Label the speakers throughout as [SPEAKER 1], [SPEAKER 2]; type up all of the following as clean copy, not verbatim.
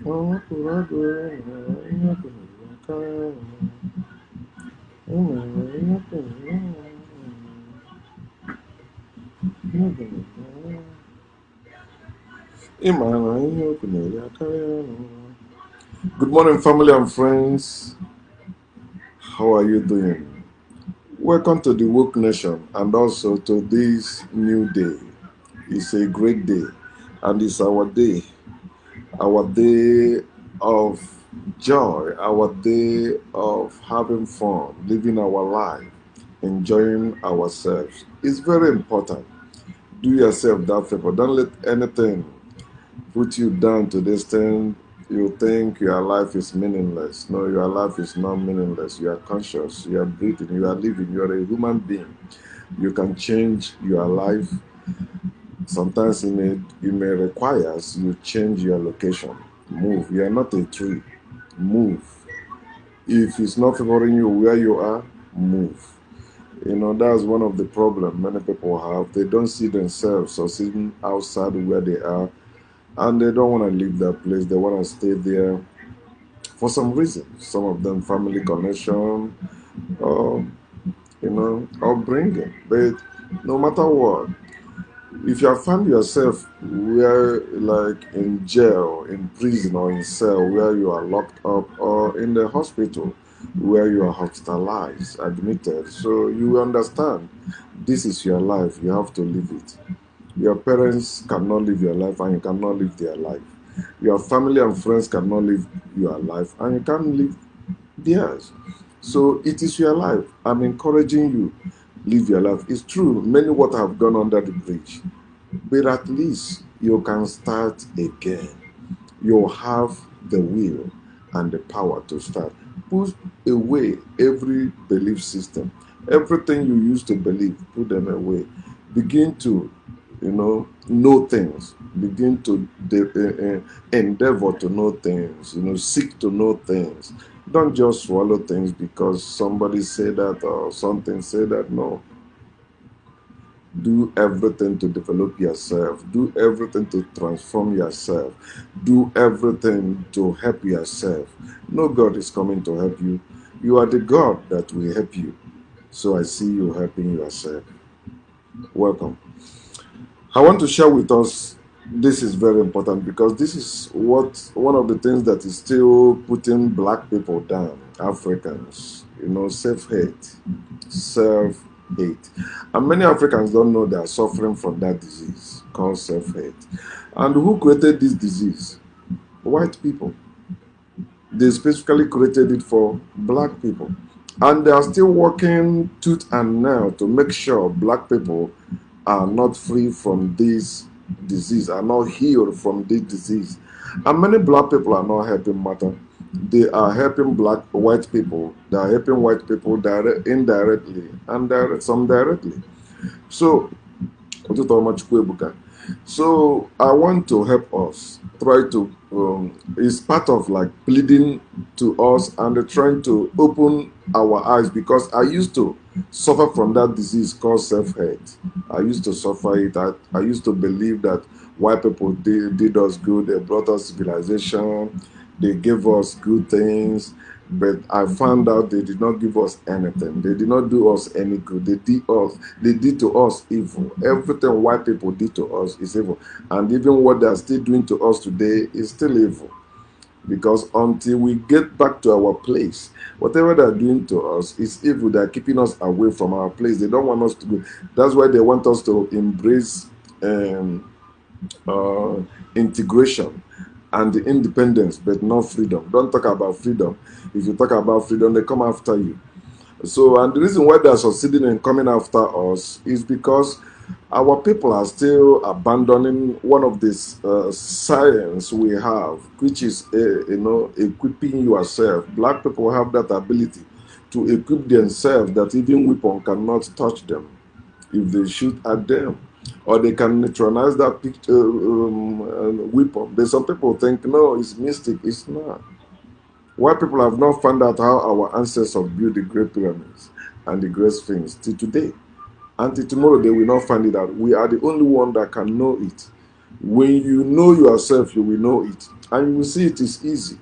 [SPEAKER 1] Oh, good morning, family and friends. How are you doing? Welcome to the Woke Nation and also to this new day. It's a great day, and it's our day of joy, our day of having fun, living our life, enjoying ourselves. It's very important. Do yourself that favor. Don't let anything put you down to this thing. You think your life is meaningless. No, your life is not meaningless. You are conscious, you are breathing, you are living, you are a human being. You can change your life. Sometimes it may require you change your location. Move. You are not a tree. Move. If it's not favoring you where you are, move. That's one of the problems many people have. They don't see themselves succeeding outside where they are, and they don't want to leave that place. They want to stay there for some reason. Some of them family connection, um, upbringing. But no matter what, if you have found yourself where, like in jail, in prison, or in cell where you are locked up, or in the hospital where you are hospitalized, admitted, so you understand this is your life, you have to live it. Your parents cannot live your life and you cannot live their life. Your family and friends cannot live your life and you can't live theirs. So it is your life. I'm encouraging you, live your life. It's true, many water have gone under the bridge, but at least you can start again. You have the will and the power to start. Put away every belief system. Everything you used to believe, put them away. Begin to, know things. Begin to endeavor to know things. Seek to know things. Don't just swallow things because somebody said that or something said that. No, do everything to develop yourself. Do everything to transform yourself. Do everything to help yourself. No God is coming to help you. You are the God that will help you. So I see you helping yourself. Welcome. I want to share with us, this is very important because this is one of the things that is still putting black people down, Africans, self-hate, self-hate. And many Africans don't know they are suffering from that disease called self-hate. And who created this disease? White people. They specifically created it for black people. And they are still working tooth and nail to make sure black people are not free from this disease, are not healed from this disease. And many black people are not helping matter. They are helping white people. They are helping white people indirectly and some directly. So, so I want to help us try to. It's part of like pleading to us and trying to open our eyes because I used to suffer from that disease called self-hate. I used to suffer it. I used to believe that white people did us good. They brought us civilization. They gave us good things. But I found out they did not give us anything. They did not do us any good. They did to us evil. Everything white people did to us is evil. And even what they are still doing to us today is still evil. Because until we get back to our place, whatever they're doing to us is evil. They're keeping us away from our place. They don't want us to go. That's why they want us to embrace uh, integration and independence, but not freedom. Don't talk about freedom. If you talk about freedom, they come after you. So, and the reason why they are succeeding in coming after us is because our people are still abandoning one of these science we have, which is equipping yourself. Black people have that ability to equip themselves that even weapon cannot touch them if they shoot at them, or they can neutralize that weapon. But some people think no, it's mystic. It's not. White people have not found out how our ancestors built the Great Pyramids and the Great Sphinx till today. Until tomorrow, they will not find it out. We are the only one that can know it. When you know yourself, you will know it. And you will see it is easy.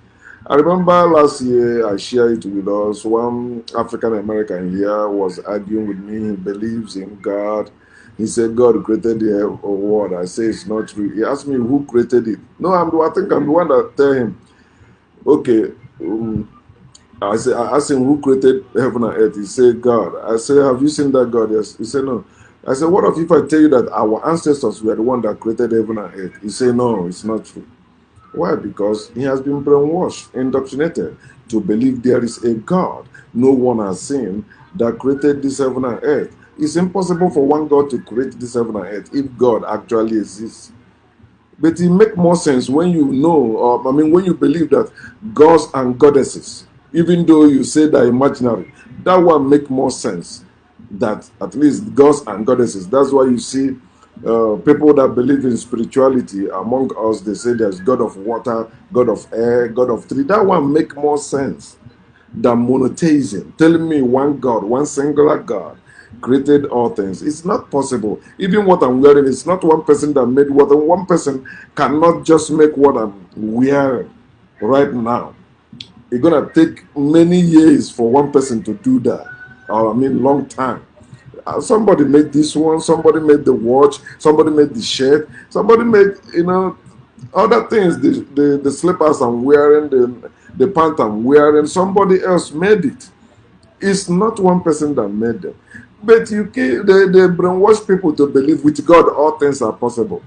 [SPEAKER 1] I remember last year I shared it with us. One African American here was arguing with me. He believes in God. He said God created the world. I say it's not true. He asked me who created it. No, I think I'm the one that tell him, okay, I asked him who created heaven and earth. He said God. I said, have you seen that God? Yes. He said no. I said, what if I tell you that our ancestors were the one that created heaven and earth? He said no, it's not true. Why? Because he has been brainwashed, indoctrinated to believe there is a God no one has seen that created this heaven and earth. It's impossible for one God to create this heaven and earth if God actually exists. But it makes more sense when you know, or when you believe that gods and goddesses, even though you say they're imaginary, that one make more sense. That at least gods and goddesses. That's why you see people that believe in spirituality among us. They say there's God of water, God of air, God of tree. That one make more sense than monotheism. Telling me one God, one singular God created all things. It's not possible. Even what I'm wearing, it's not one person that made what. One person cannot just make what I'm wearing right now. It's gonna take many years for one person to do that. Or long time. Somebody made this one, somebody made the watch, somebody made the shirt, somebody made, other things, the slippers I'm wearing, the pant I'm wearing, somebody else made it. It's not one person that made them. But they brainwash people to believe with God all things are possible.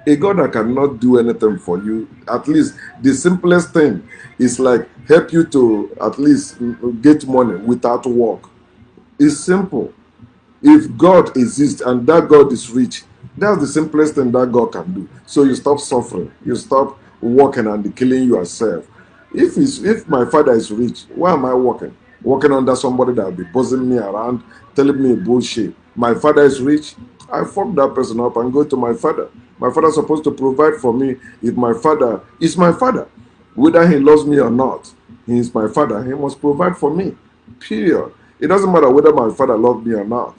[SPEAKER 1] A God that cannot do anything for you, at least the simplest thing is like help you to at least get money without work. It's simple. If God exists and that God is rich, that's the simplest thing that God can do. So you stop suffering, you stop working and killing yourself. If my father is rich, why am I working? Working under somebody that will be buzzing me around, telling me bullshit. My father is rich, I fuck that person up and go to my father. My father is supposed to provide for me. If my father is my father, whether he loves me or not, he is my father. He must provide for me. Period. It doesn't matter whether my father loves me or not.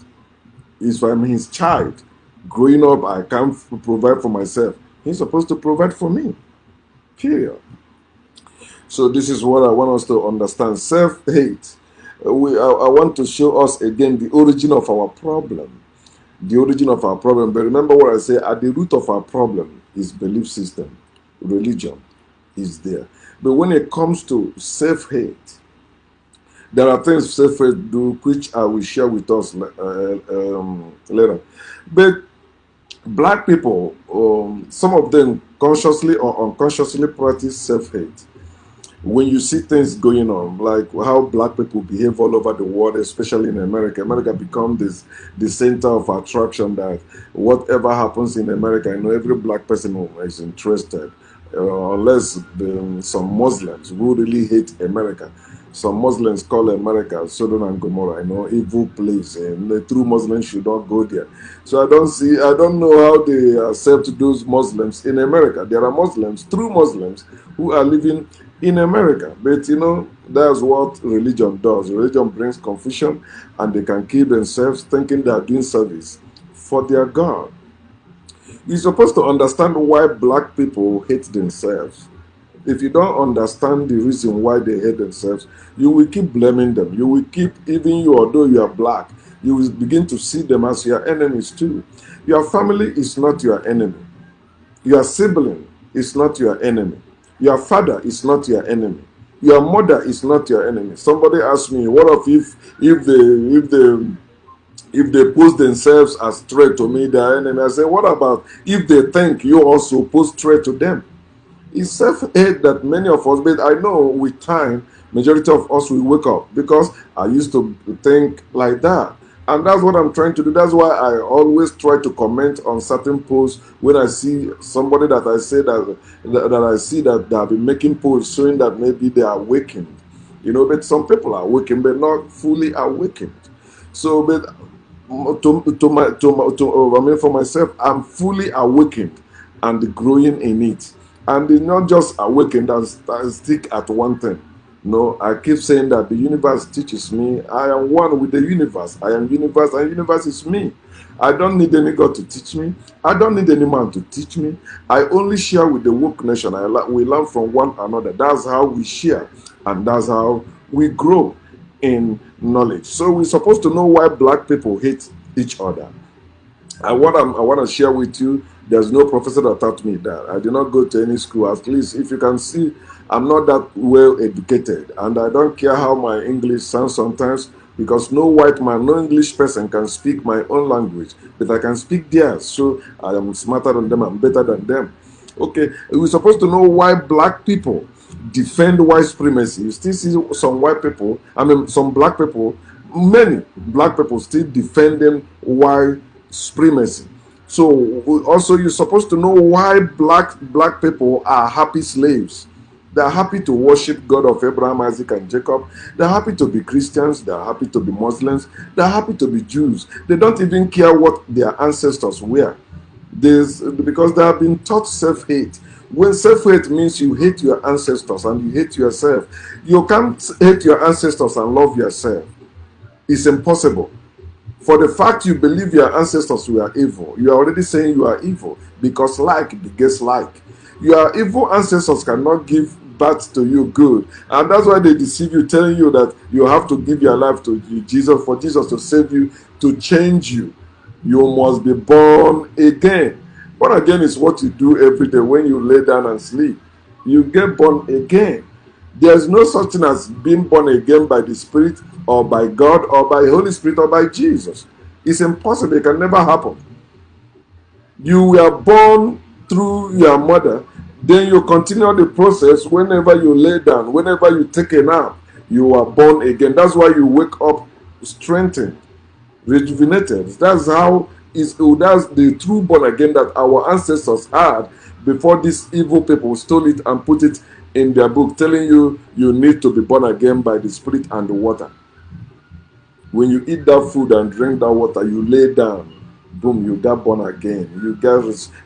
[SPEAKER 1] If I'm his child, growing up, I can't provide for myself. He's supposed to provide for me. Period. So this is what I want us to understand. Self-hate. I want to show us again the origin of our problem. The origin of our problem. But remember what I say, at the root of our problem is belief system. Religion is there. But when it comes to self-hate, there are things self-hate do which I will share with us later. But black people, some of them consciously or unconsciously practice self-hate. When you see things going on, like how black people behave all over the world, especially in America, America becomes the center of attraction. That whatever happens in America, every black person is interested, unless some Muslims who really hate America. Some Muslims call America Sodom and Gomorrah, evil place, and the true Muslims should not go there. So I don't know how they accept those Muslims in America. There are Muslims, true Muslims, who are living in America. But that's what religion does. Religion brings confusion, and they can kill themselves thinking they are doing service for their God. You're supposed to understand why black people hate themselves. If you don't understand the reason why they hate themselves, you will keep blaming them. You will keep, even you, although you are black, you will begin to see them as your enemies too. Your family is not your enemy. Your sibling is not your enemy. Your father is not your enemy. Your mother is not your enemy. Somebody asked me, what if they pose themselves as threat to me, their enemy? I say, what about if they think you also pose threat to them? It's self-hate that many of us, but I know with time, majority of us will wake up, because I used to think like that. And that's what I'm trying to do. That's why I always try to comment on certain posts when I see somebody that I say that I see that they have been making posts showing that maybe they are awakened. But some people are awakened, but not fully awakened. So, but for myself, I'm fully awakened and growing in it. And it's not just awakened and stick at one thing. No, I keep saying that the universe teaches me. I am one with the universe. I am universe, and universe is me. I don't need any God to teach me. I don't need any man to teach me. I only share with the woke nation. We learn from one another. That's how we share, and that's how we grow in knowledge. So we're supposed to know why black people hate each other. I want to share with you. There's no professor that taught me that. I did not go to any school. At least, if you can see, I'm not that well educated, and I don't care how my English sounds sometimes, because no white man, no English person can speak my own language, but I can speak theirs. So I am smarter than them. I'm better than them. Okay, we're supposed to know why black people defend white supremacy. You still see some white people, some black people, many black people still defending white supremacy. So also you're supposed to know why black people are happy slaves. They're happy to worship God of Abraham, Isaac, and Jacob. They're happy to be Christians. They're happy to be Muslims. They're happy to be Jews. They don't even care what their ancestors were. Because they have been taught self-hate. When self-hate means you hate your ancestors and you hate yourself. You can't hate your ancestors and love yourself. It's impossible. For the fact you believe your ancestors were evil, you are already saying you are evil, because like begets like. Your evil ancestors cannot give birth to you good, and that's why they deceive you, telling you that you have to give your life to Jesus, for Jesus to save you, to change you. You must be born again. Born again is what you do every day when you lay down and sleep. You get born again. There's no such thing as being born again by the Spirit or by God or by the Holy Spirit or by Jesus. It's impossible. It can never happen. You were born through your mother, then you continue the process. Whenever you lay down, whenever you take a nap, you are born again. That's why you wake up strengthened, rejuvenated. That's the true born again that our ancestors had before these evil people stole it and put it in their book, telling you you need to be born again by the Spirit and the water. When you eat that food and drink that water, you lay down, boom, you get born again. You get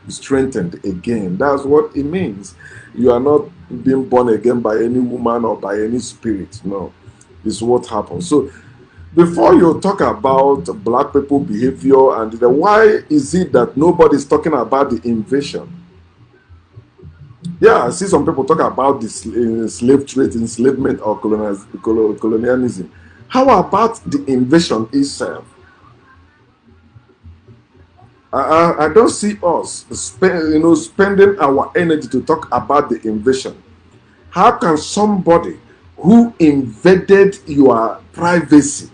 [SPEAKER 1] strengthened again. That's what it means. You are not being born again by any woman or by any spirit. No, it's what happens. So before you talk about black people behavior and why is it that nobody's talking about the invasion? Yeah, I see some people talk about the slave trade, enslavement, or colonialism. How about the invasion itself? I don't see us spending our energy to talk about the invasion. How can somebody who invaded your privacy,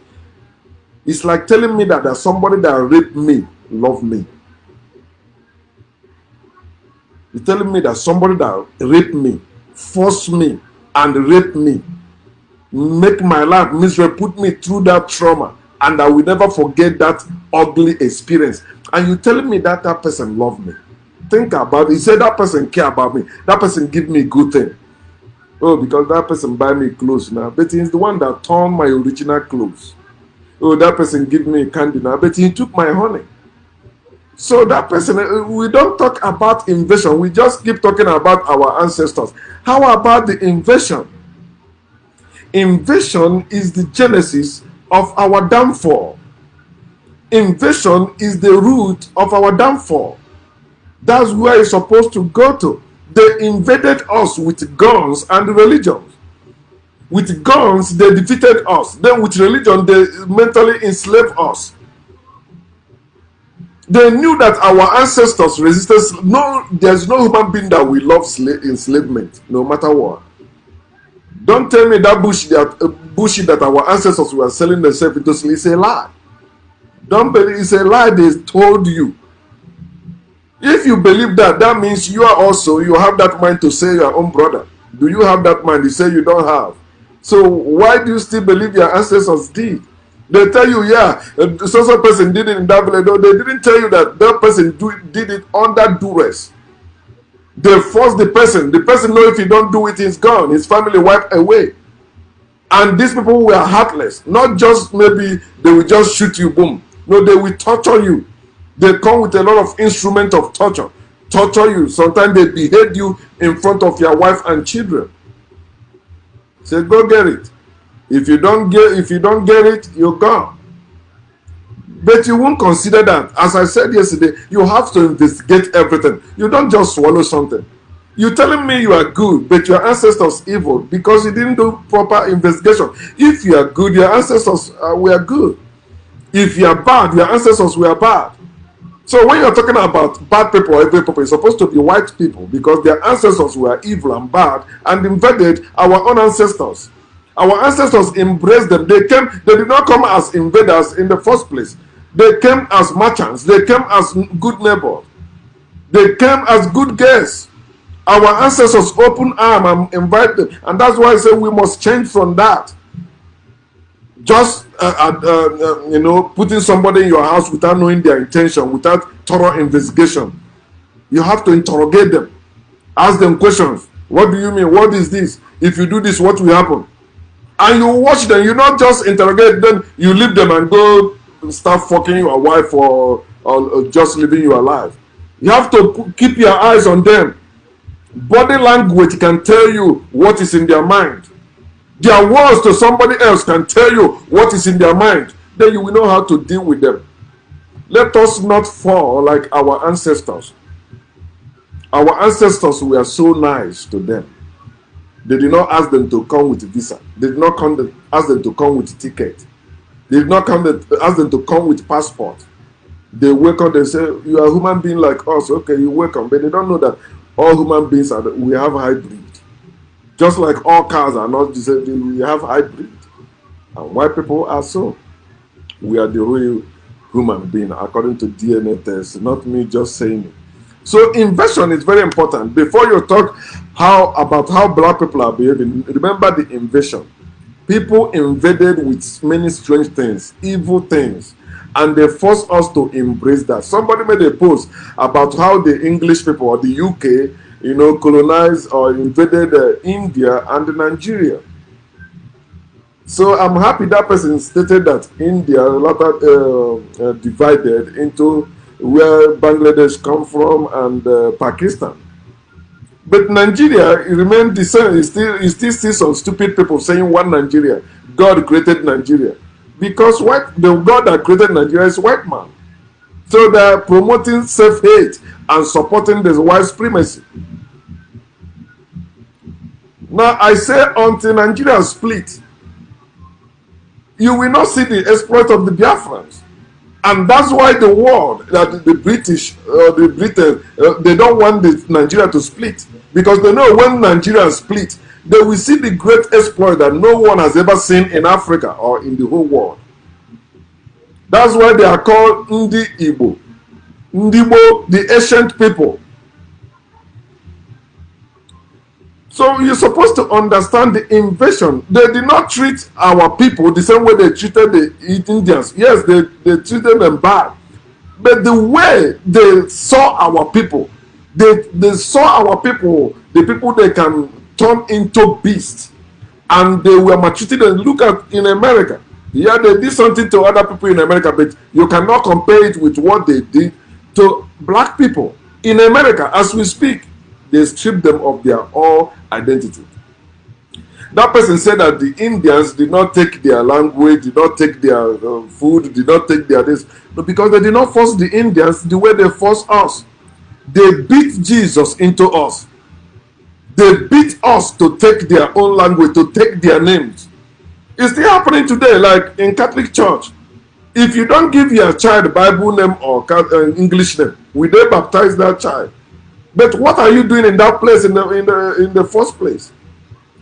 [SPEAKER 1] it's like telling me that there's somebody that raped me, love me. You're telling me that somebody that raped me, forced me, and raped me, make my life miserable, put me through that trauma, and I will never forget that ugly experience. And you telling me that person love me? Think about it. You say that person care about me. That person give me good thing. Oh, because that person buy me clothes now. But he's the one that turned my original clothes. Oh, that person give me candy now. But he took my honey. So that person, we don't talk about invasion. We just keep talking about our ancestors. How about the invasion? Invasion is the genesis of our downfall. Invasion is the root of our downfall. That's where it's supposed to go to. They invaded us with guns and religion. With guns, they defeated us. Then with religion, they mentally enslaved us. They knew that our ancestors resisted. No, there's no human being that will love enslavement, no matter what. Don't tell me that bullshit that our ancestors were selling themselves into slavery is a lie. Don't believe it's a lie they told you. If you believe that, that means you have that mind to say your own brother. Do you have that mind? You say you don't have. So why do you still believe your ancestors did? They tell you, yeah, so person did it in that village. No, they didn't tell you that person did it under duress. They forced the person. The person know if he don't do it, he's gone. His family wiped away. And these people were heartless. Not just maybe they will just shoot you, boom. No, they will torture you. They come with a lot of instruments of torture. Torture you. Sometimes they behead you in front of your wife and children. Say, go get it. If you don't get it, you're gone. But you won't consider that. As I said yesterday, you have to investigate everything. You don't just swallow something. You're telling me you are good, but your ancestors evil because you didn't do proper investigation. If you are good, your ancestors were good. If you are bad, your ancestors were bad. So when you're talking about bad people or evil people, it's supposed to be white people because their ancestors were evil and bad and invaded our own ancestors. Our ancestors embraced them. They did not come as invaders in the first place. They came as merchants. They came as good neighbors. They came as good guests. Our ancestors open arm and invite them. And that's why I say we must change from that. Just, putting somebody in your house without knowing their intention, without thorough investigation. You have to interrogate them. Ask them questions. What do you mean? What is this? If you do this, what will happen? And you watch them. You not just interrogate them. You leave them and go start fucking your wife or just living your life. You have to keep your eyes on them. Body language can tell you what is in their mind. Their words to somebody else can tell you what is in their mind. Then you will know how to deal with them. Let us not fall like our ancestors. Our ancestors were so nice to them. They did not ask them to come with a visa. They did not ask them to come with a ticket. They did not ask them to come with passport. They welcome. They say, you are a human being like us. Okay, you're welcome. But they don't know that all human beings we have hybrid. Just like all cars are not disabled, we have hybrid. And white people are so. We are the real human being according to DNA tests, not me just saying it. So invasion is very important. Before you talk about how black people are behaving, remember the invasion. People invaded with many strange things, evil things, and they forced us to embrace that. Somebody made a post about how the English people or the UK, colonized or invaded India and Nigeria. So I'm happy that person stated that India later divided into where Bangladesh come from and Pakistan. But Nigeria remained the same. You still see some stupid people saying one Nigeria. God created Nigeria. Because the God that created Nigeria is white man. So they're promoting self-hate and supporting the white supremacy. Now I say until Nigeria split, you will not see the exploit of the Biafrans. And that's why the world, that the British, the Britain, they don't want Nigeria to split. Because they know when Nigeria split, they will see the great exploit that no one has ever seen in Africa or in the whole world. That's why they are called Ndi Igbo. Ndibo, the ancient people. So you're supposed to understand the invasion. They did not treat our people the same way they treated the Indians. Yes, they treated them bad. But the way they saw our people, they saw our people, the people they can turn into beasts. And they were maltreated. And look at in America. Yeah, they did something to other people in America, but you cannot compare it with what they did to black people. In America, as we speak, they stripped them of their all identity. That person said that the Indians did not take their language, did not take their food, did not take their this, but because they did not force the Indians the way they forced us. They beat Jesus into us. They beat us to take their own language, to take their names. It's still happening today, like in Catholic Church. If you don't give your child Bible name or English name, will they baptize that child? But what are you doing in that place in the first place?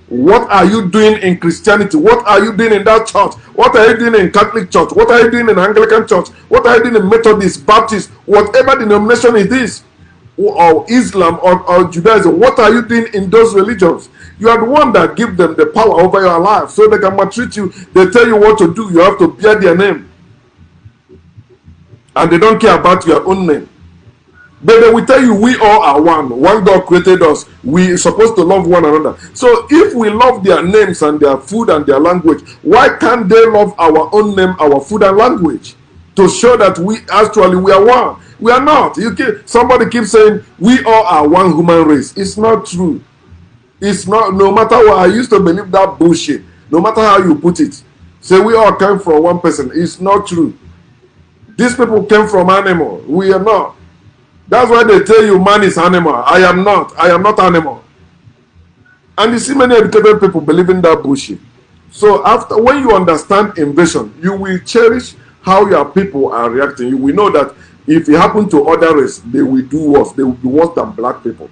[SPEAKER 1] What are you doing in Christianity? What are you doing in that church? What are you doing in Catholic Church? What are you doing in Anglican Church? What are you doing in Methodist, Baptist, whatever denomination it is, or Islam or Judaism? What are you doing in those religions? You are the one that give them the power over your life, so they can maltreat you. They tell you what to do. You have to bear their name, and they don't care about your own name. But they will tell you we all are one. One God created us. We are supposed to love one another. So if we love their names and their food and their language, why can't they love our own name, our food and language? To show that we are one. We are not. Somebody keeps saying we all are one human race. It's not true. It's not, no matter what, I used to believe that bullshit. No matter how you put it. Say we all came from one person. It's not true. These people came from animal. We are not. That's why they tell you man is animal. I am not. I am not animal. And you see many educated people believing that bullshit. So after, when you understand invasion, you will cherish how your people are reacting. You will know that if it happened to other race, they will do worse. They will be worse than black people.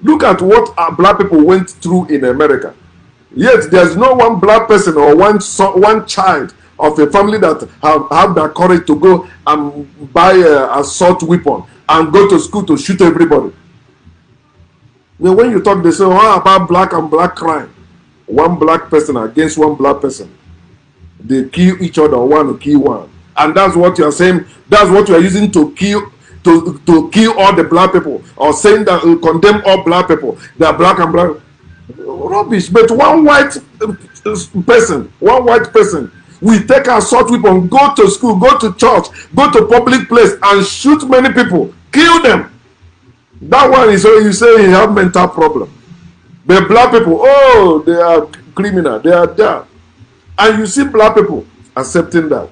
[SPEAKER 1] Look at what black people went through in America. Yet there's no one black person or one child of a family that have the courage to go and buy an assault weapon and go to school to shoot everybody. Now, when you talk, they say, "How about black and black crime?" One black person against one black person. They kill each other, one to kill one. And that's what you are saying. That's what you are using to kill all the black people, or saying that you condemn all black people. They are black and black. Rubbish. But one white person will take an assault weapon, go to school, go to church, go to public place and shoot many people, kill them. That one is, you say he have mental problem. But black people, oh, they are criminal, they are there. And you see black people accepting that.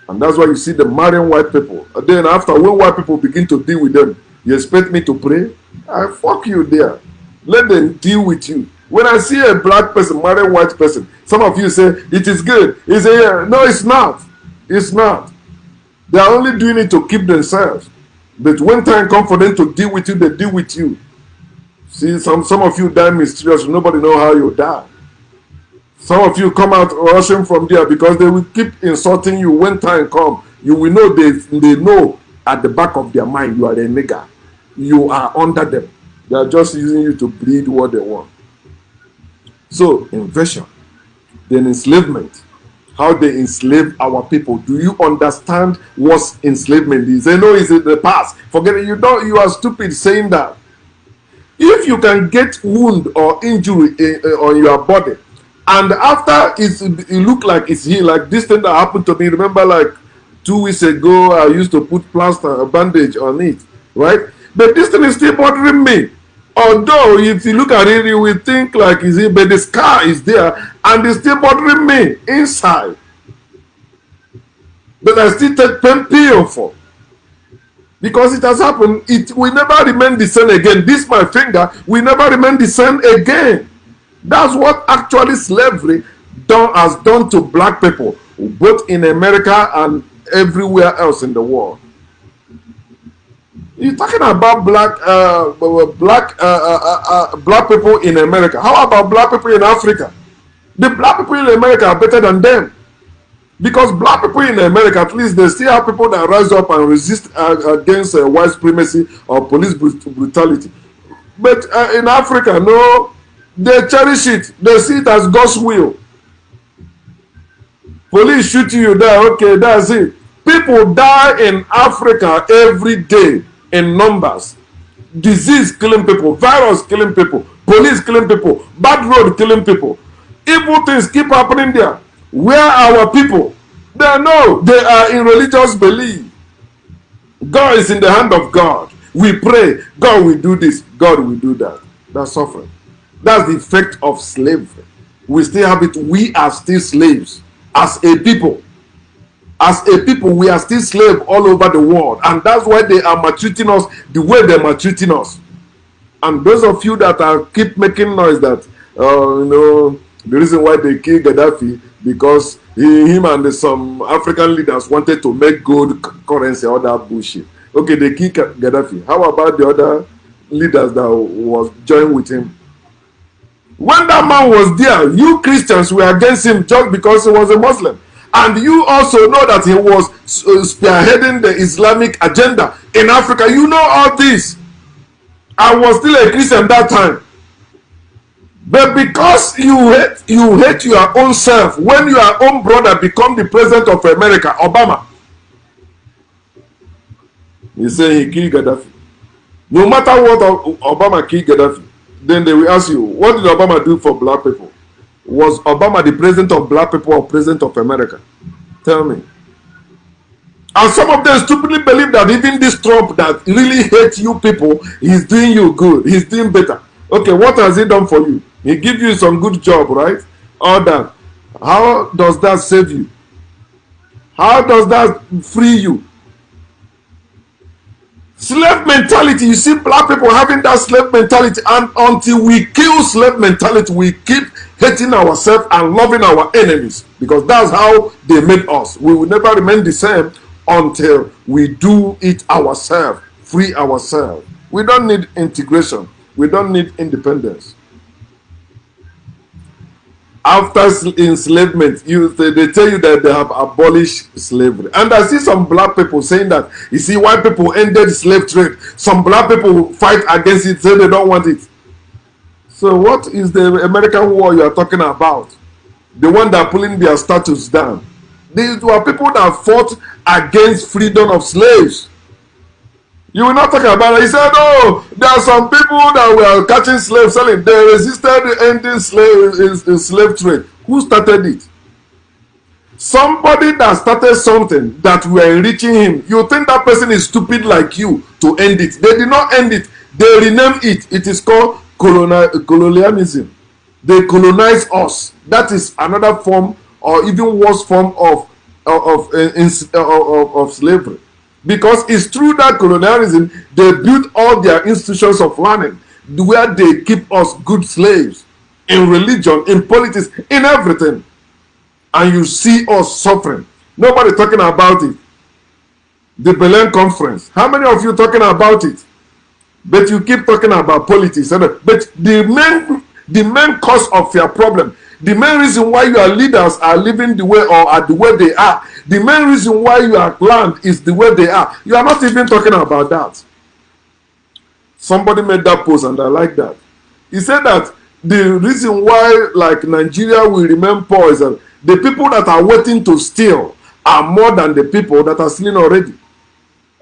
[SPEAKER 1] And that's why you see the marrying white people. And then after, when white people begin to deal with them, you expect me to pray? I fuck you there. Let them deal with you. When I see a black person marry a white person, some of you say, it is good. You say, yeah. No, it's not. It's not. They are only doing it to keep themselves. But when time comes for them to deal with you, they deal with you. See, some of you die mysterious. Nobody know how you die. Some of you come out rushing from there because they will keep insulting you. When time comes, you will know they know at the back of their mind you are a nigger. You are under them. They are just using you to breed what they want. So, invasion, then enslavement, how they enslave our people. Do you understand what enslavement is? They know it's in the past. Forget it. You are stupid saying that. If you can get wound or injury on your body, and after it look like it's healed, like this thing that happened to me. Remember, like 2 weeks ago, I used to put plaster, a bandage on it, right? But this thing is still bothering me. Although, if you look at it, you will think like it's it, but the scar is there, and it's still bothering me inside. But I still take pain pill for. Because it has happened, it will never remain the same again. This, my finger, will never remain the same again. That's what actually slavery has done to black people, both in America and everywhere else in the world. You're talking about black people in America. How about black people in Africa? The black people in America are better than them. Because black people in America, at least they still have people that rise up and resist against white supremacy or police brutality. But in Africa, no, they cherish it. They see it as God's will. Police shoot you there, okay, that's it. People die in Africa every day in numbers. Disease killing people, virus killing people, police killing people, bad road killing people. Evil things keep happening there. Where are our people? They know they are in religious belief. God is in the hand of God. We pray, God will do this, God will do that. That's suffering. That's the effect of slavery. We still have it. We are still slaves as a people. As a people, we are still slaves all over the world. And that's why they are maltreating us the way they're maltreating us. And those of you that are keep making noise that, the reason why they killed Gaddafi, because him and some African leaders wanted to make gold currency, all that bullshit. Okay, they killed Gaddafi. How about the other leaders that was joined with him? When that man was there, you Christians were against him just because he was a Muslim. And you also know that he was spearheading the Islamic agenda in Africa. You know all this. I was still a Christian that time. But because you hate your own self, when your own brother become the president of America, Obama, you say he killed Gaddafi. No matter what Obama killed Gaddafi, then they will ask you, what did Obama do for black people? Was Obama the president of black people or president of America? Tell me. And some of them stupidly believe that even this Trump that really hates you people, he's doing you good. He's doing better. Okay, what has he done for you? He give you some good job, right? All that. How does that save you? How does that free you? Slave mentality. You see black people having that slave mentality, and until we kill slave mentality, we keep hating ourselves and loving our enemies, because that's how they made us. We will never remain the same until we do it ourselves, free ourselves. We don't need integration. We don't need independence. After enslavement, they tell you that they have abolished slavery. And I see some black people saying that, you see, white people ended slave trade. Some black people fight against it, say they don't want it. So what is the American war you are talking about? The one that are pulling their status down. These were people that fought against freedom of slaves. You will not talk about it. He said, oh, there are some people that were catching slaves, selling. They resisted ending slave trade. Who started it? Somebody that started something that were enriching him. You think that person is stupid like you to end it. They did not end it. They renamed it. It is called colonialism. They colonize us. That is another form, or even worse form of slavery. Because it's through that colonialism they built all their institutions of learning, where they keep us good slaves in religion, in politics, in everything. And you see us suffering. Nobody talking about it. The Berlin Conference. How many of you talking about it? But you keep talking about politics. But the main cause of your problem, the main reason why your leaders are living the way or are the way they are, the main reason why your land is the way they are, you are not even talking about that. Somebody made that post and I like that. He said that the reason why like Nigeria will remain poor is that the people that are waiting to steal are more than the people that are stealing already.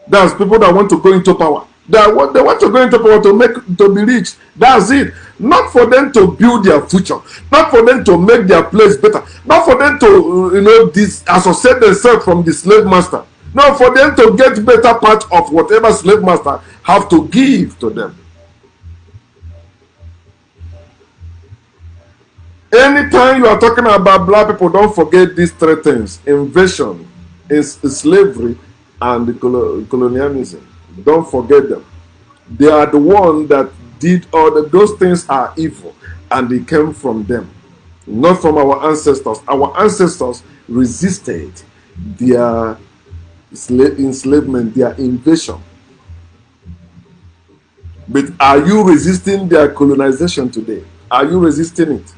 [SPEAKER 1] That's people that want to go into power. They want to go into power to be rich. That's it. Not for them to build their future. Not for them to make their place better. Not for them to disassociate themselves from the slave master. No, for them to get better part of whatever slave master have to give to them. Anytime you are talking about black people, don't forget these three things: invasion, slavery, and colonialism. Don't forget them. They are the one that did all those things are evil, and they came from them, not from our ancestors. Our ancestors resisted their enslavement, their invasion. But are you resisting their colonization today? Are you resisting it?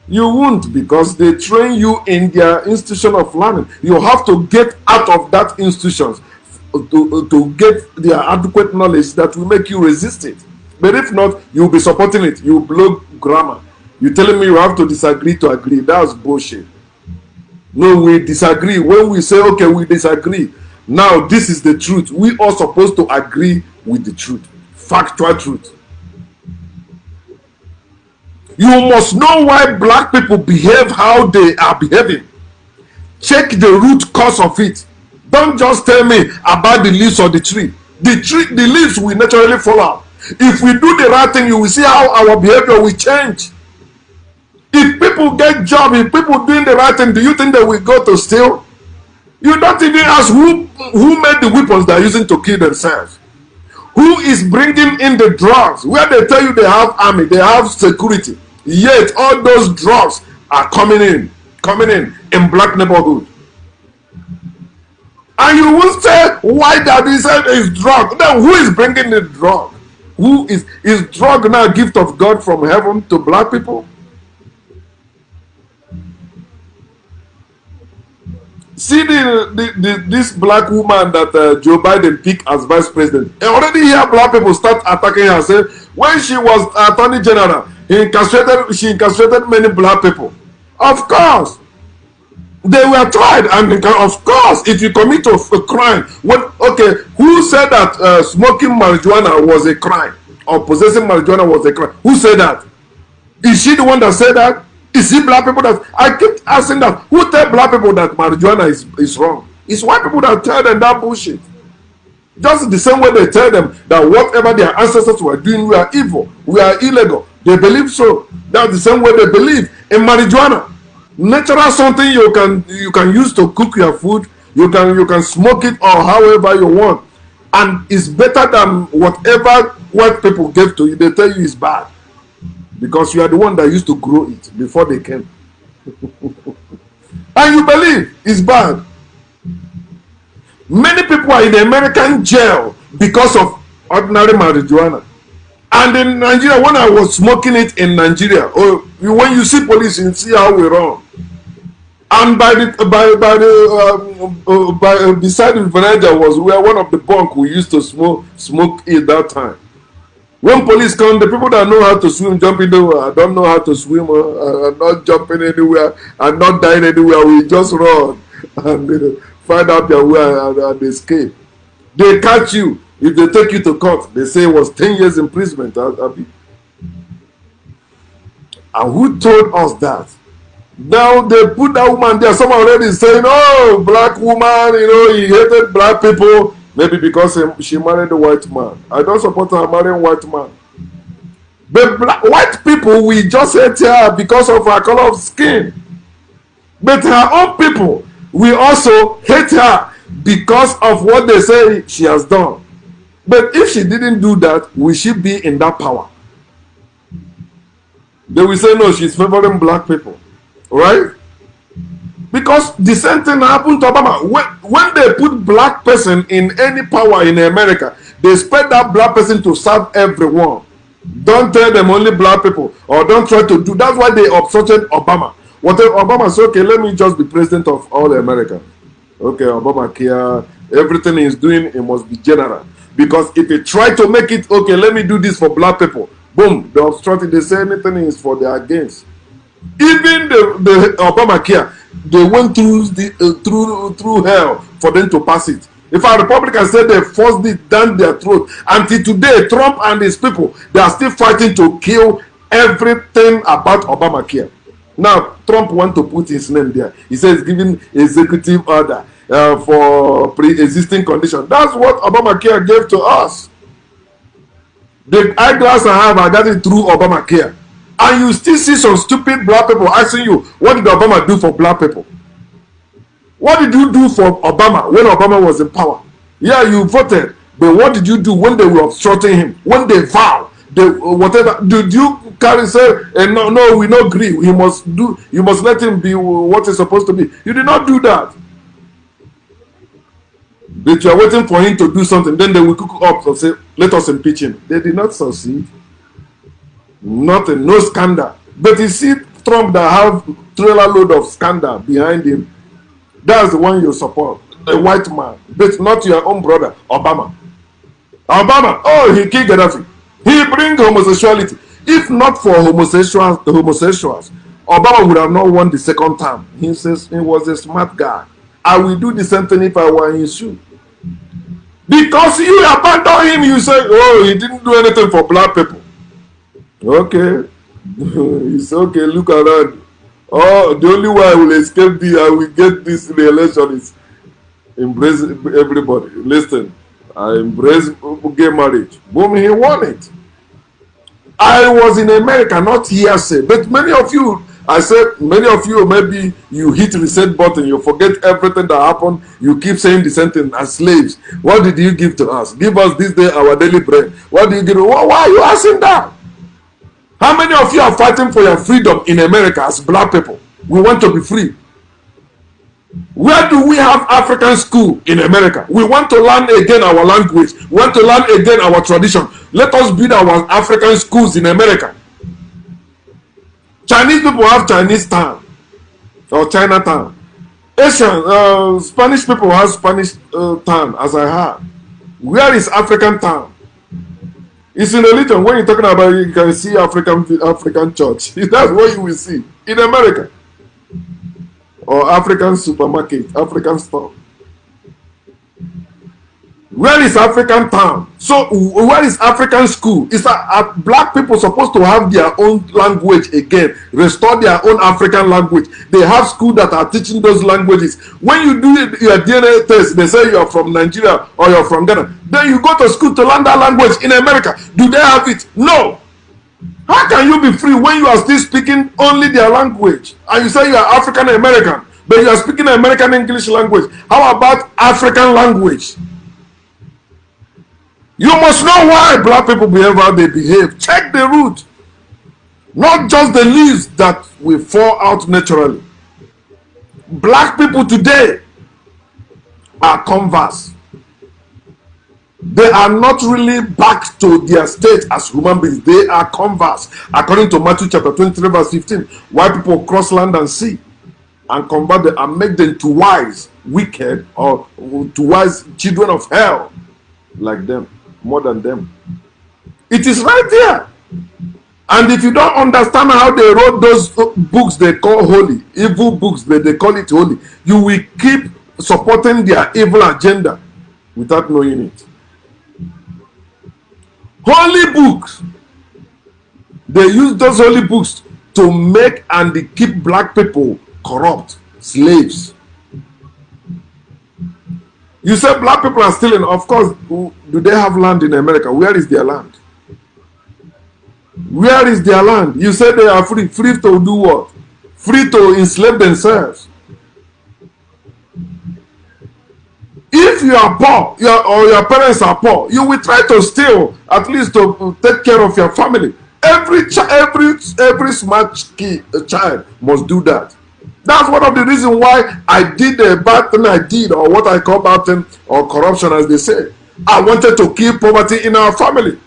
[SPEAKER 1] You won't, because they train you in their institution of learning. You have to get out of that institution to get the adequate knowledge that will make you resist it. But if not, you'll be supporting it. You blow grammar. You're telling me you have to disagree to agree. That's bullshit. No, we disagree. When we say, okay, we disagree, now this is the truth. We are supposed to agree with the truth. Factual truth. You must know why black people behave how they are behaving. Check the root cause of it. Don't just tell me about the leaves of the tree. The leaves will naturally fall out. If we do the right thing, you will see how our behavior will change. If people get job, if people doing the right thing, do you think they will go to steal? You don't even ask who made the weapons they are using to kill themselves. Who is bringing in the drugs? Where they tell you they have army, they have security. Yet all those drugs are coming in black neighborhood. And you will say, why that he said is drug? Then who is bringing the drug? Who is drug now a gift of God from heaven to black people? See this black woman that Joe Biden picked as vice president. And already here black people start attacking her. Say when she was attorney general, she incarcerated many black people. Of course, they were tried, and of course, if you commit a crime, who said that smoking marijuana was a crime or possessing marijuana was a crime? Who said that? Is she the one that said that? Is it black people that? I keep asking that. Who tell black people that marijuana is wrong? It's white people that tell them that bullshit. Just the same way they tell them that whatever their ancestors were doing, we are evil, we are illegal. They believe so. That's the same way they believe in marijuana. Natural something you can use to cook your food. You can smoke it or however you want, and it's better than whatever white people gave to you. They tell you it's bad because you are the one that used to grow it before they came, and you believe it's bad. Many people are in the American jail because of ordinary marijuana. And in Nigeria, when I was smoking it in Nigeria, when you see police, you see how we run. And beside the veranda was where one of the bunk we used to smoke it that time. When police come, the people that know how to swim jump in the water. I don't know how to swim. I'm not jumping anywhere. I'm not dying anywhere. We just run and find out their way and escape. They catch you. If they take you to court, they say it was 10 years imprisonment. And who told us that? Now they put that woman there. Someone already is saying, oh, black woman, he hated black people. Maybe because she married a white man. I don't support her marrying white man. But white people, we just hate her because of her color of skin. But her own people, we also hate her because of what they say she has done. But if she didn't do that, will she be in that power? They will say, no, she's favoring black people. Right? Because the same thing happened to Obama. When they put black person in any power in America, they expect that black person to serve everyone. Don't tell them only black people, or don't try to do. That's why they obstructed Obama. Whatever Obama said, okay, let me just be president of all America. Okay, Obamacare, everything he's doing, it must be general. Because if they try to make it, okay, let me do this for black people, boom, they obstruct it. They say anything is for their gains. Even the Obamacare, they went through hell for them to pass it. If our Republicans said they forced it down their throat, until today, Trump and his people, they are still fighting to kill everything about Obamacare. Now, Trump wants to put his name there. He says giving executive order for pre-existing condition. That's what Obamacare gave to us. The eyeglass I have, I got it through Obamacare. And you still see some stupid black people asking you, what did Obama do for black people? What did you do for Obama when Obama was in power? Yeah, you voted, but what did you do when they were obstructing him? When they vowed, whatever, did you carry say, no, we not agree. You must let him be what he's supposed to be. You did not do that. But you are waiting for him to do something, then they will cook up and say, let us impeach him. They did not succeed. Nothing, no scandal. But you see Trump that have trailer load of scandal behind him. That's the one you support, a white man, but not your own brother, Obama. Obama, oh, he killed Gaddafi. He bring homosexuality. If not for homosexuals, Obama would have not won the second term. He says he was a smart guy. I will do the same thing if I were in his shoe. Because you abandon him, you say, oh, he didn't do anything for black people. Okay. It's okay, look around. Oh, the only way I will escape this, I will get this re-election is embrace everybody. Listen, I embrace gay marriage. Boom, he won it. I was in America, not hearsay, but many of you, I said, many of you, maybe you hit reset button, you forget everything that happened, you keep saying the same thing as slaves. What did you give to us? Give us this day our daily bread. What do you give? Why are you asking that? How many of you are fighting for your freedom in America as black people? We want to be free. Where do we have African school in America? We want to learn again our language. We want to learn again our tradition. Let us build our African schools in America. Chinese people have Chinese town or Chinatown. Asian, Spanish people have Spanish town, as I heard. Where is African town? It's in religion. When you're talking about it, you can see African church. That's what you will see in America. Or African supermarket, African store. Where is African town? So where is African school? Is that black people supposed to have their own language again, restore their own African language? They have school that are teaching those languages. When you do your DNA test, they say you're from Nigeria or you're from Ghana. Then you go to school to learn that language in America. Do they have it? No. How can you be free when you are still speaking only their language? And you say you are African American, but you are speaking American English language. How about African language? You must know why black people behave how they behave. Check the root. Not just the leaves that will fall out naturally. Black people today are converse. They are not really back to their state as human beings. They are converse. According to Matthew chapter 23 verse 15, white people cross land and sea and convert them and make them to wise, wicked, or to wise children of hell like them. More than them. It is right there. And if you don't understand how they wrote those books they call holy, evil books, they call it holy, you will keep supporting their evil agenda without knowing it. Holy books. They use those holy books to make and keep black people corrupt, slaves. You say black people are stealing. Of course, do they have land in America? Where is their land? Where is their land? You say they are free. Free to do what? Free to enslave themselves. If you are poor, or your parents are poor, you will try to steal, at least to take care of your family. Every smart child must do that. That's one of the reasons why I did the bad thing I did, or what I call bad thing, or corruption as they say. I wanted to kill poverty in our family.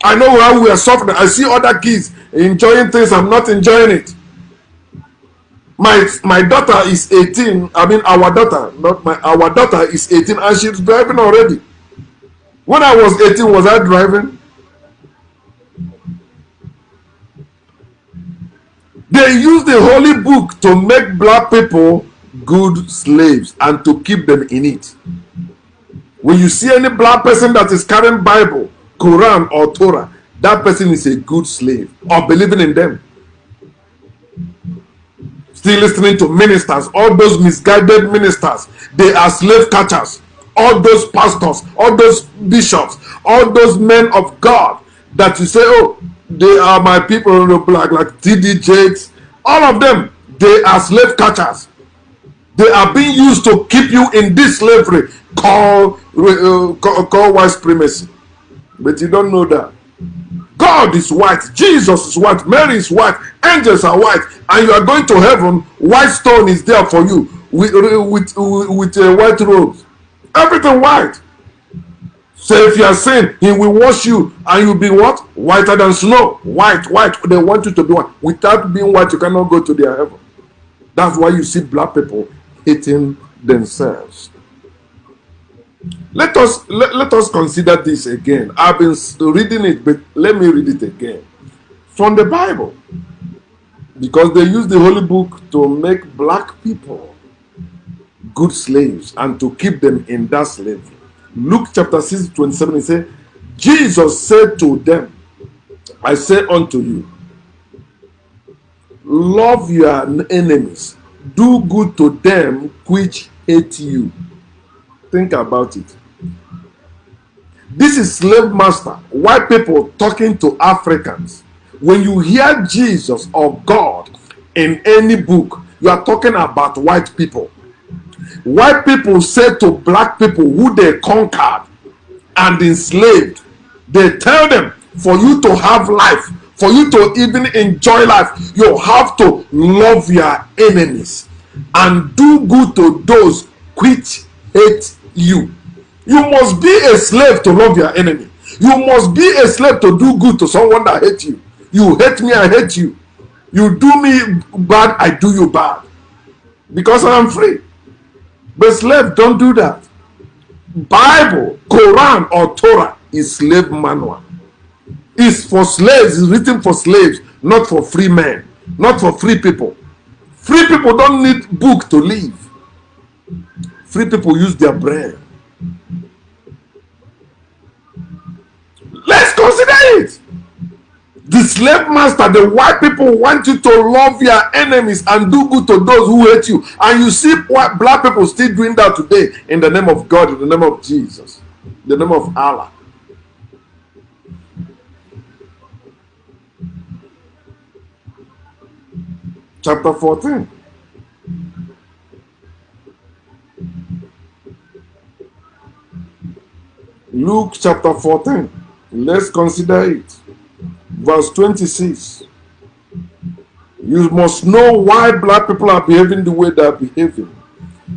[SPEAKER 1] I know how we are suffering. I see other kids enjoying things, I'm not enjoying it. My daughter is 18. I mean our daughter is 18 and she's driving already. When I was 18, was I driving? They use the holy book to make black people good slaves and to keep them in it. When you see any black person that is carrying Bible, Quran or Torah, that person is a good slave or believing in them. Still listening to ministers, all those misguided ministers, they are slave catchers. All those pastors, all those bishops, all those men of God that you say, oh, they are my people, like T.D. Jakes, all of them, they are slave catchers. They are being used to keep you in this slavery called white supremacy. But you don't know that. God is white, Jesus is white, Mary is white, angels are white, and you are going to heaven, white stone is there for you with white robes. Everything white. So if you are saying he will wash you and you'll be what? Whiter than snow. White. They want you to be white. Without being white, you cannot go to their heaven. That's why you see black people hating themselves. Let us consider this again. I've been reading it, but let me read it again. From the Bible. Because they use the Holy Book to make black people good slaves and to keep them in that slavery. Luke chapter 6:27, it says, Jesus said to them, I say unto you, love your enemies, do good to them which hate you. Think about it. This is slave master, white people talking to Africans. When you hear Jesus or God in any book, you are talking about white people. White people say to black people who they conquered and enslaved, they tell them, for you to have life, for you to even enjoy life, you have to love your enemies and do good to those which hate you. You must be a slave to love your enemy. You must be a slave to do good to someone that hates you. You hate me, I hate you. You do me bad, I do you bad. Because I am free. But slave don't do that. Bible, Quran or Torah is slave manual. It's for slaves, it's written for slaves, not for free men, not for free people. Free people don't need book to live. Free people use their brain. Let's consider it. The slave master, the white people want you to love your enemies and do good to those who hate you. And you see white, black people still doing that today in the name of God, in the name of Jesus, in the name of Allah. Chapter 14. Luke chapter 14. Let's consider it. Verse 26. You must know why black people are behaving the way they are behaving.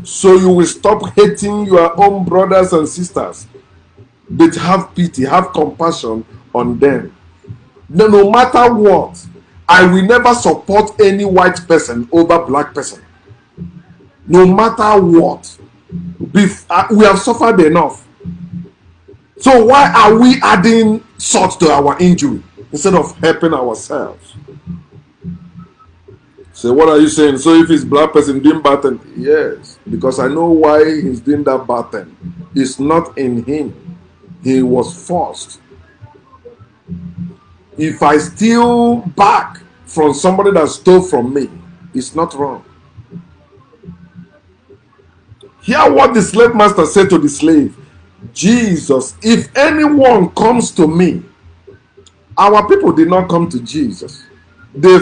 [SPEAKER 1] So you will stop hating your own brothers and sisters. But have pity, have compassion on them. No matter what, I will never support any white person over black person. No matter what. We have suffered enough. So why are we adding salt to our injury instead of helping ourselves? So what are you saying? So if it's black person doing bad thing, yes, because I know why he's doing that bad thing. It's not in him. He was forced. If I steal back from somebody that stole from me, it's not wrong. Hear what the slave master said to the slave. Jesus, if anyone comes to me, our people did not come to Jesus. They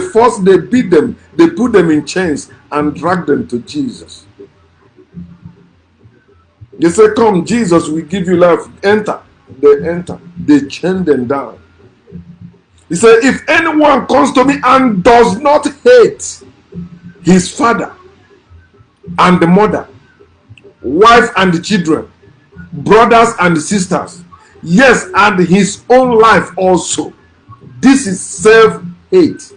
[SPEAKER 1] beat them, they put them in chains and dragged them to Jesus. They say, come, Jesus, we give you life. Enter. They enter. They chain them down. He said, if anyone comes to me and does not hate his father and the mother, wife and the children, brothers and sisters, yes, and his own life also, this is self-hate.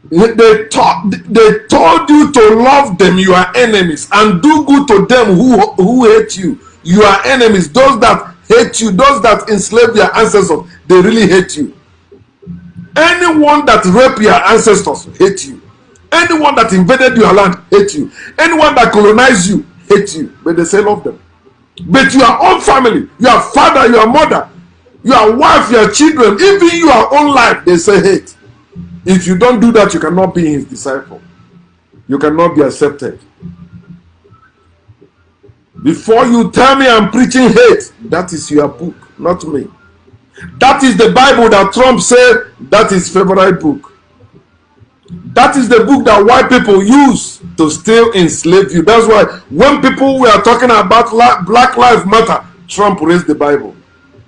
[SPEAKER 1] They told you to love them, your enemies, and do good to them who hate you, your enemies, those that hate you, those that enslave your ancestors, they really hate you. Anyone that raped your ancestors hate you. Anyone that invaded your land hate you. Anyone that colonized you hate you. But they say love them. But your own family, your father, your mother, your wife, your children, even your own life, they say hate. If you don't do that, you cannot be his disciple. You cannot be accepted. Before you tell me I'm preaching hate, that is your book, not me. That is the Bible that Trump said that is favorite book. That is the book that white people use to still enslave you. That's why when people were talking about Black Lives Matter, Trump raised the Bible.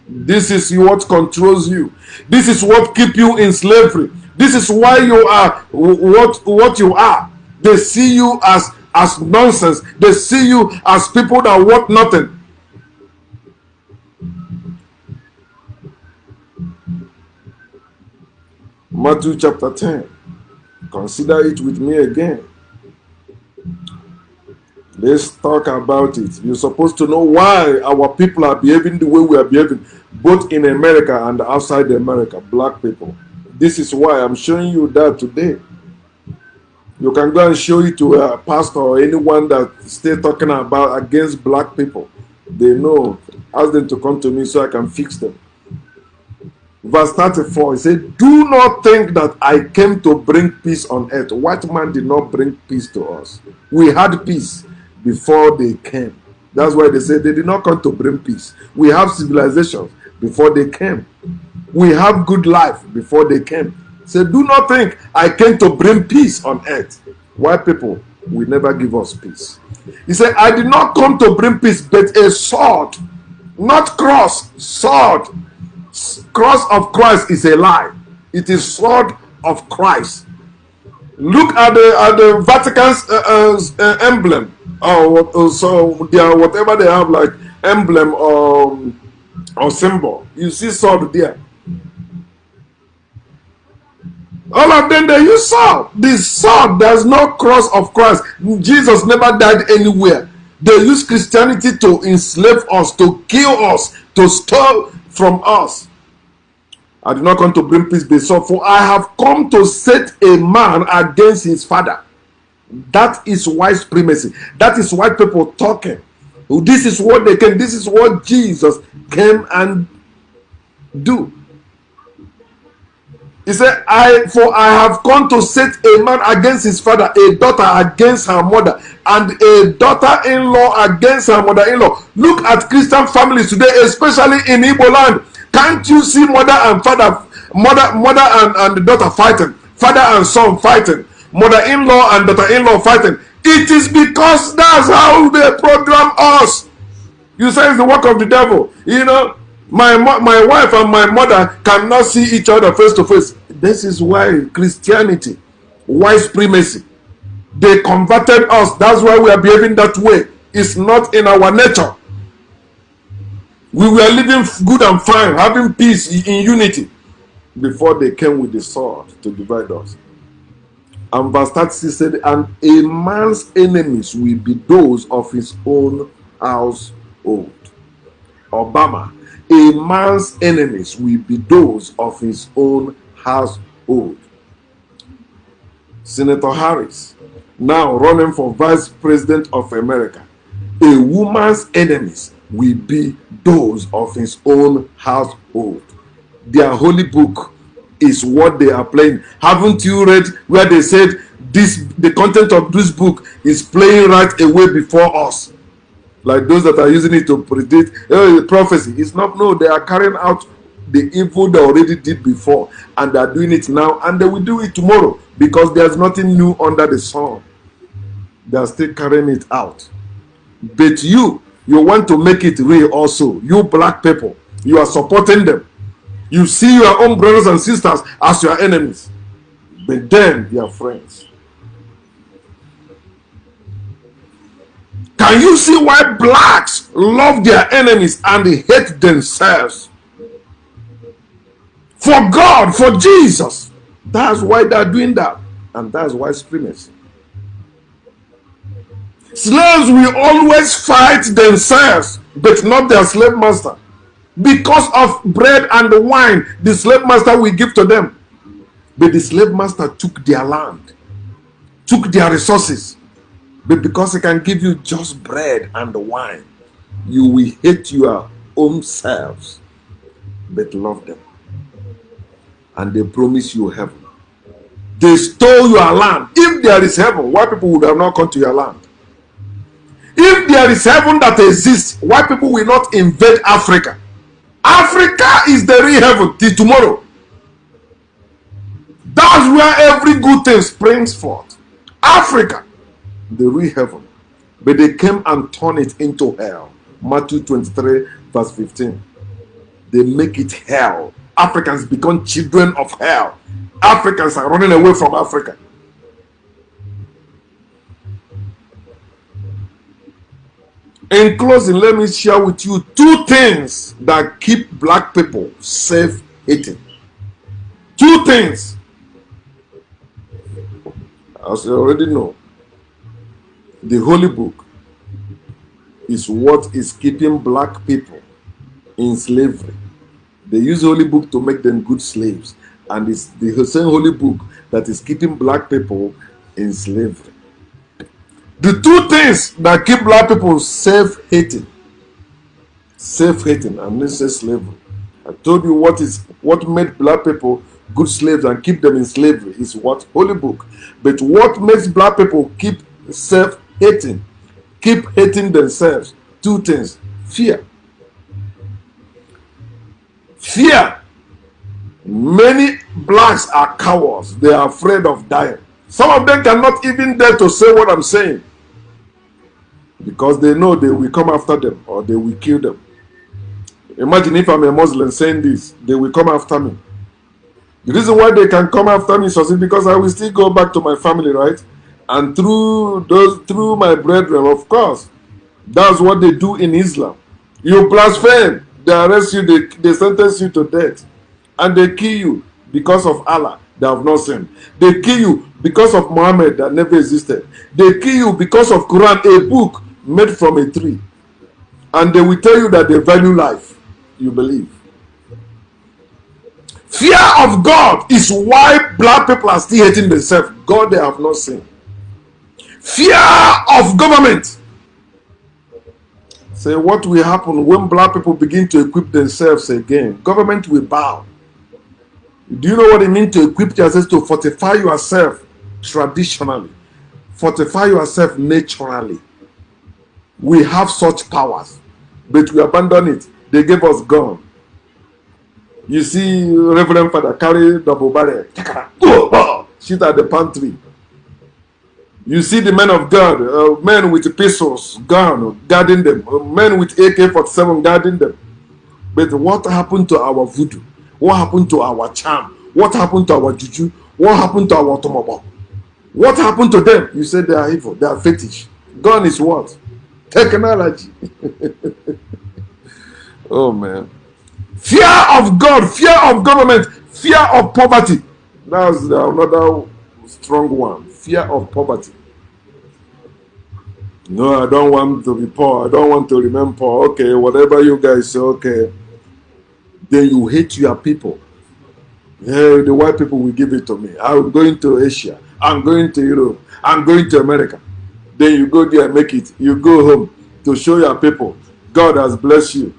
[SPEAKER 1] This is what controls you. This is what keeps you in slavery. This is why you are what you are. They see you as nonsense. They see you as people that want nothing. Matthew chapter 10. Consider it with me again. Let's talk about it. You're supposed to know why our people are behaving the way we are behaving, both in America and outside America, black people. This is why I'm showing you that today. You can go and show it to a pastor or anyone that still talking about against black people. They know. Ask them to come to me so I can fix them. Verse 34, he said, do not think that I came to bring peace on earth. White man did not bring peace to us. We had peace before they came. That's why they said they did not come to bring peace. We have civilizations before they came. We have good life before they came. So do not think I came to bring peace on earth. White people will never give us peace. He said, I did not come to bring peace, but a sword, not cross, sword. Cross of Christ is a lie. It is sword of Christ. Look at the Vatican's emblem, so they are whatever they have like emblem or symbol. You see sword there. All of them, they use sword. This sword, there's no cross of Christ. Jesus never died anywhere. They use Christianity to enslave us, to kill us, to steal from us. I did not come to bring peace, but sword. For I have come to set a man against his father. That is white supremacy. That is white people talking. This is what they came. This is what Jesus came and do. He said, For I have come to set a man against his father, a daughter against her mother, and a daughter-in-law against her mother-in-law. Look at Christian families today, especially in Igbo land. Can't you see mother and father, mother and the daughter fighting, father and son fighting, mother-in-law and daughter-in-law fighting? It is because that's how they program us. You say it's the work of the devil. You know, my wife and my mother cannot see each other face to face. This is why Christianity, white supremacy, they converted us. That's why we are behaving that way. It's not in our nature. We were living good and fine, having peace in unity, before they came with the sword to divide us. And verse 36 said, and a man's enemies will be those of his own household. Obama, a man's enemies will be those of his own household. Senator Harris, now running for Vice President of America, a woman's enemies will be those of his own household. Their holy book is what they are playing. Haven't you read where they said the content of this book is playing right away before us? Like those that are using it to predict prophecy. It's not, no, they are carrying out the evil they already did before, and they are doing it now, and they will do it tomorrow, because there's nothing new under the sun. They are still carrying it out. But you want to make it real also. You black people, you are supporting them. You see your own brothers and sisters as your enemies, but then they are friends. Can you see why blacks love their enemies and they hate themselves? For God, for Jesus. That's why they are doing that. And that's why supremacy. Slaves will always fight themselves, but not their slave master. Because of bread and the wine the slave master will give to them. But the slave master took their land, took their resources. But because he can give you just bread and wine, you will hate your own selves, but love them. And they promise you heaven. They stole your land. If there is heaven, why people would have not come to your land? If there is heaven that exists, why people will not invade Africa? Africa is the real heaven till tomorrow. That's where every good thing springs forth. Africa, the real heaven. But they came and turned it into hell. Matthew 23 verse 15. They make it hell. Africans become children of hell. Africans are running away from Africa. In closing, let me share with you two things that keep black people self-hating. Two things. As you already know, the Holy Book is what is keeping black people in slavery. They use the Holy Book to make them good slaves. And it's the same Holy Book that is keeping black people in slavery. The two things that keep black people self-hating, and this is slavery. I told you what made black people good slaves and keep them in slavery is what? Holy Book. But what makes black people keep self-hating, keep hating themselves? Two things. Fear. Fear. Many blacks are cowards. They are afraid of dying. Some of them cannot even dare to say what I'm saying, because they know they will come after them or they will kill them. Imagine if I'm a Muslim saying this, they will come after me. The reason why they can come after me is because I will still go back to my family, right? And through my brethren, of course. That's what they do in Islam. You blaspheme, they arrest you, they sentence you to death. And they kill you because of Allah, they have not sinned. They kill you because of Muhammad, that never existed. They kill you because of Quran, a book made from a tree. And they will tell you that they value life. You believe. Fear of God is why black people are still hating themselves. God they have not seen. Fear of government. Say what will happen when black people begin to equip themselves again? Government will bow. Do you know what it means to equip yourself, to fortify yourself traditionally? Fortify yourself naturally. We have such powers, but we abandon it. They gave us gun. You see Reverend Father carry double barrel, shoot at the pantry. You see the men of God, men with pistols, gun, guarding them, men with AK-47 guarding them. But what happened to our voodoo? What happened to our charm? What happened to our juju? What happened to our tomobo? What happened to them? You said they are evil, they are fetish. Gun is what? Technology. Oh man. Fear of God, fear of government, fear of poverty. That's another strong one. Fear of poverty. No, I don't want to be poor. I don't want to remain poor. Okay, whatever you guys say, okay. Then you hate your people. Yeah, the white people will give it to me. I'm going to Asia. I'm going to Europe. I'm going to America. Then you go there and make it. You go home to show your people God has blessed you.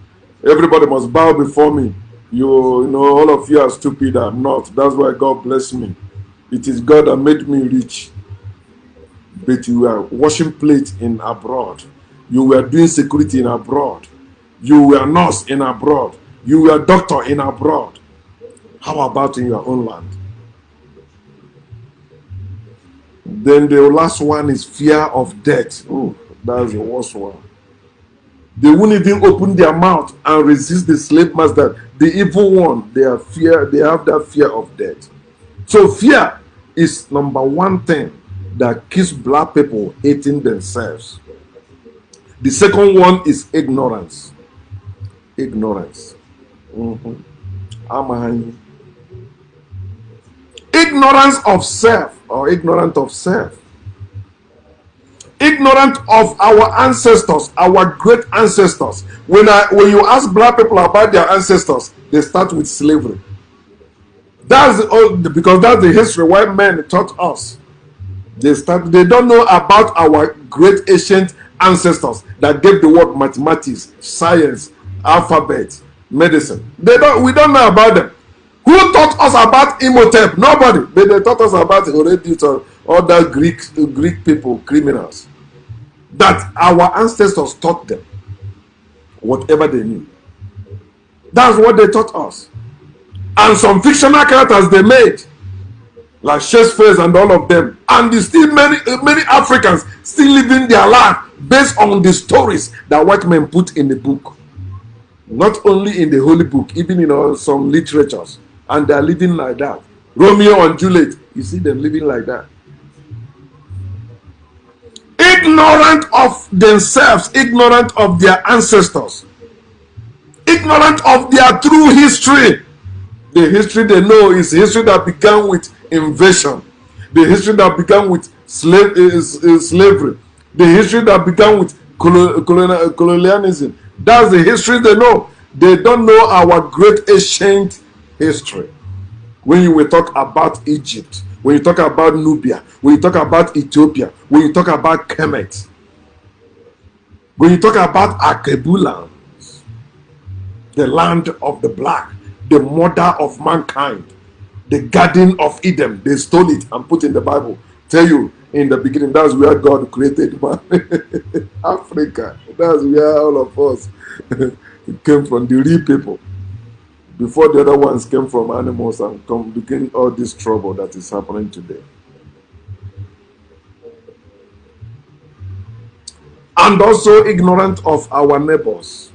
[SPEAKER 1] Everybody must bow before me. You know, all of you are stupid. I'm not. That's why God blessed me. It is God that made me rich. But you were washing plates in abroad. You were doing security in abroad. You were nurse in abroad. You were doctor in abroad. How about in your own land? Then the last one is fear of death. Oh, that's the worst one. They won't even open their mouth and resist the slave master, the evil one. They have that fear of death. So fear is number one thing that keeps black people hating themselves. The second one is ignorance. Ignorance. Ignorance of self, or ignorant of self. Ignorant of our ancestors, our great ancestors. When you ask black people about their ancestors, they start with slavery. Because that's the history white men taught us. They don't know about our great ancient ancestors that gave the world mathematics, science, alphabet, medicine. We don't know about them. Who taught us about Imhotep? Nobody. But they taught us about Herodotus or other Greek people, criminals. That our ancestors taught them. Whatever they knew. That's what they taught us. And some fictional characters they made, like Shakespeare and all of them. And still many Africans still living their life based on the stories that white men put in the book. Not only in the Holy Book, even in some literatures. And they are living like that. Romeo and Juliet, you see them living like that. Ignorant of themselves, ignorant of their ancestors, ignorant of their true history. The history they know is history that began with invasion, the history that began with slavery, the history that began with colonialism. That's the history they know. They don't know our great ancient history. When you will talk about Egypt, when you talk about Nubia, when you talk about Ethiopia, when you talk about Kemet, when you talk about Akebulan, the land of the black, the mother of mankind, the garden of Eden, they stole it and put in the Bible. Tell you, in the beginning, that's where God created man. Africa, that's where all of us came from, the real people. Before the other ones came from animals and became all this trouble that is happening today. And also ignorant of our neighbors.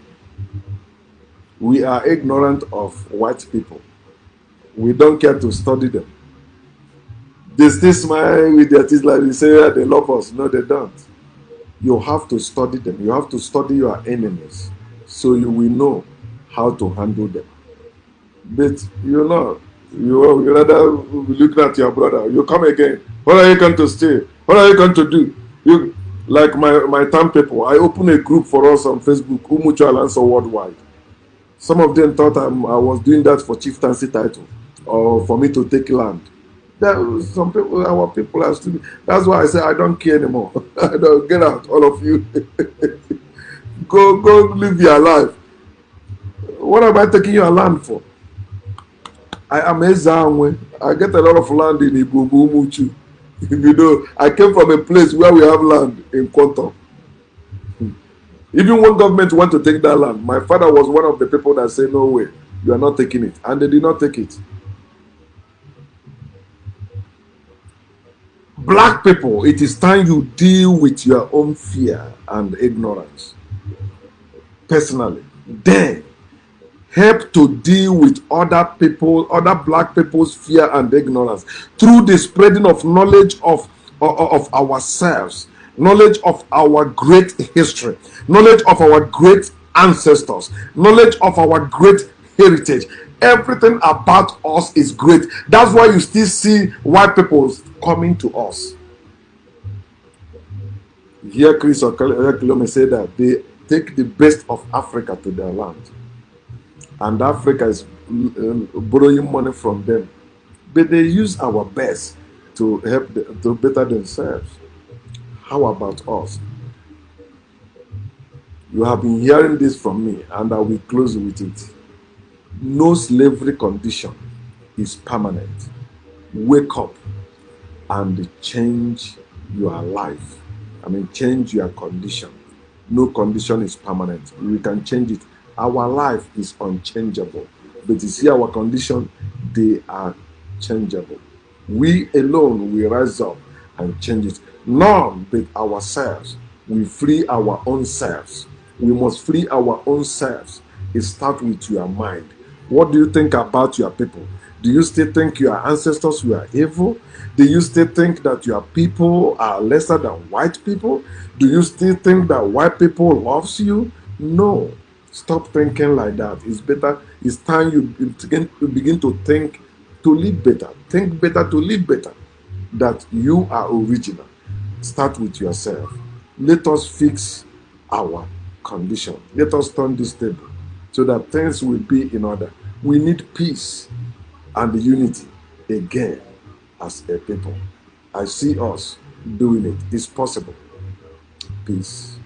[SPEAKER 1] We are ignorant of white people. We don't care to study them. They still smile with their teeth like they say they love us. No, they don't. You have to study them. You have to study your enemies so you will know how to handle them. But you rather look at your brother. You come again. What are you going to stay? What are you going to do? Like my town people, I open a group for us on Facebook, Umuchu Alliance Worldwide. Some of them thought I was doing that for chieftaincy title or for me to take land. Some people, our people are stupid. That's why I say I don't care anymore. I don't get out, all of you. Go live your life. What am I taking your land for? I am Ezanwe. I get a lot of land in Ibubumuchu. You know, I came from a place where we have land in Quantum. Even when government want to take that land, my father was one of the people that said, no way, you are not taking it. And they did not take it. Black people, it is time you deal with your own fear and ignorance. Personally. Then, help to deal with other people, other black people's fear and ignorance through the spreading of knowledge of ourselves, knowledge of our great history, knowledge of our great ancestors, knowledge of our great heritage. Everything about us is great. That's why you still see white people coming to us. Here, Chris Okelome said that they take the best of Africa to their land. And Africa is borrowing money from them. But they use our best to help to better themselves. How about us? You have been hearing this from me, and I will close with it. No slavery condition is permanent. Wake up and change your life. Change your condition. No condition is permanent. We can change it. Our life is unchangeable. But you see our condition, they are changeable. We alone will rise up and change it. None but ourselves. We free our own selves. We must free our own selves. It starts with your mind. What do you think about your people? Do you still think your ancestors were evil? Do you still think that your people are lesser than white people? Do you still think that white people loves you? No. Stop thinking like that. It's better. It's time you begin to think to live better. Think better to live better. That you are original. Start with yourself. Let us fix our condition. Let us turn this table so that things will be in order. We need peace and unity again as a people. I see us doing it. It's possible. Peace.